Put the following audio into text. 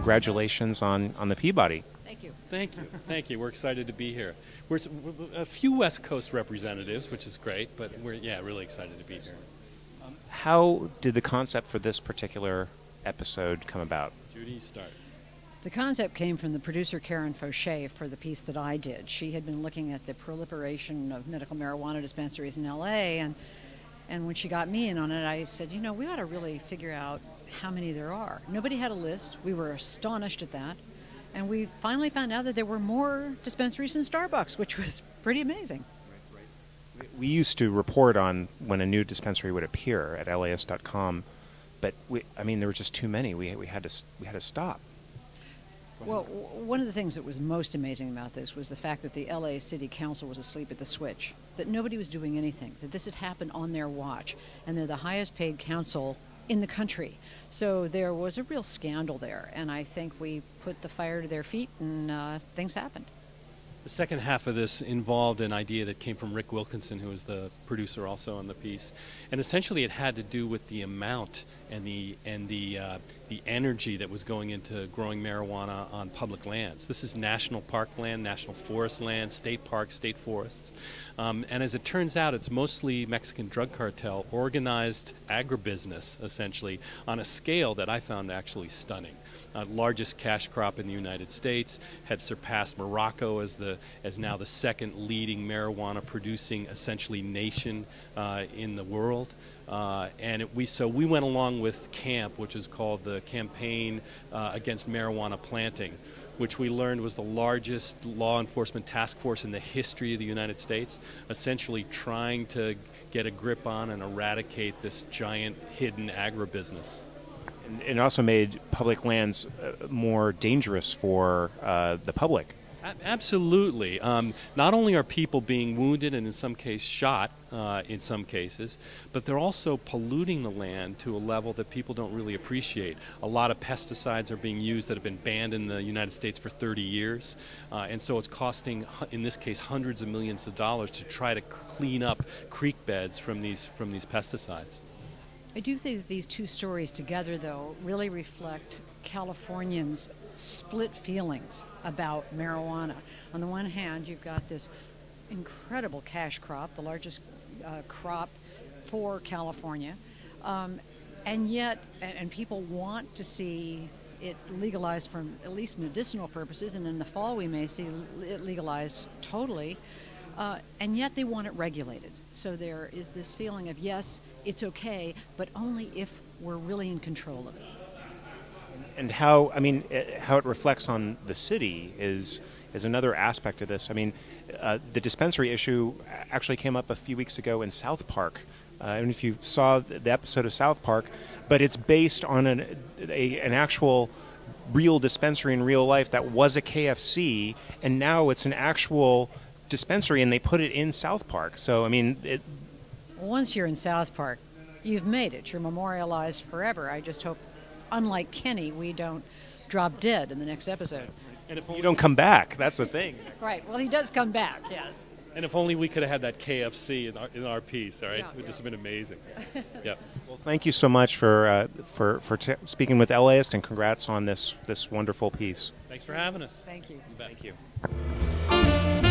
congratulations on the Peabody. Thank you. Thank you. Thank you. We're excited to be here. We're a few West Coast representatives, which is great, but we're really excited to be here. How did the concept for this particular episode come about? Judy, you start. The concept came from the producer Karen Fauché for the piece that I did. She had been looking at the proliferation of medical marijuana dispensaries in LA, and when she got me in on it, I said, you know, we ought to really figure out how many there are. Nobody had a list. We were astonished at that. And we finally found out that there were more dispensaries than Starbucks, which was pretty amazing. We used to report on when a new dispensary would appear at LAist.com, but there were just too many. We had to stop. Well, one of the things that was most amazing about this was the fact that the LA City Council was asleep at the switch, that nobody was doing anything, that this had happened on their watch, and they're the highest paid council in the country. So there was a real scandal there, and I think we put the fire to their feet, and things happened. The second half of this involved an idea that came from Rick Wilkinson, who was the producer also on the piece, and essentially it had to do with the amount and the energy that was going into growing marijuana on public lands. This is national park land, national forest land, state parks, state forests, and as it turns out, it's mostly Mexican drug cartel organized agribusiness, essentially, on a scale that I found actually stunning. Largest cash crop in the United States, had surpassed Morocco as now the second leading marijuana producing essentially nation in the world. So we went along with CAMP, which is called the Campaign Against Marijuana Planting, which we learned was the largest law enforcement task force in the history of the United States, essentially trying to get a grip on and eradicate this giant hidden agribusiness. It also made public lands more dangerous for the public. Absolutely. Not only are people being wounded and in some cases shot, in some cases, but they're also polluting the land to a level that people don't really appreciate. A lot of pesticides are being used that have been banned in the United States for 30 years, and so it's costing, in this case, hundreds of millions of dollars to try to clean up creek beds from these pesticides. I do think that these two stories together, though, really reflect Californians' split feelings about marijuana. On the one hand, you've got this incredible cash crop, the largest crop for California, and yet, and people want to see it legalized for at least medicinal purposes, and in the fall we may see it legalized totally. And yet they want it regulated. So there is this feeling of, yes, it's okay, but only if we're really in control of it. And how it reflects on the city is another aspect of this. I mean, the dispensary issue actually came up a few weeks ago in South Park. I don't know if you saw the episode of South Park, but it's based on an actual real dispensary in real life that was a KFC, and now it's an actual dispensary, and they put it in South Park. So, I mean, once you're in South Park, you've made it. You're memorialized forever. I just hope, unlike Kenny, we don't drop dead in the next episode. And if you don't come back, that's the thing. Right. Well, he does come back, yes. And if only we could have had that KFC in our piece, all right? It would just have been amazing. Yeah. Well, thank you so much for speaking with LAist, and congrats on this wonderful piece. Thanks for having us. Thank you. You bet. Thank you.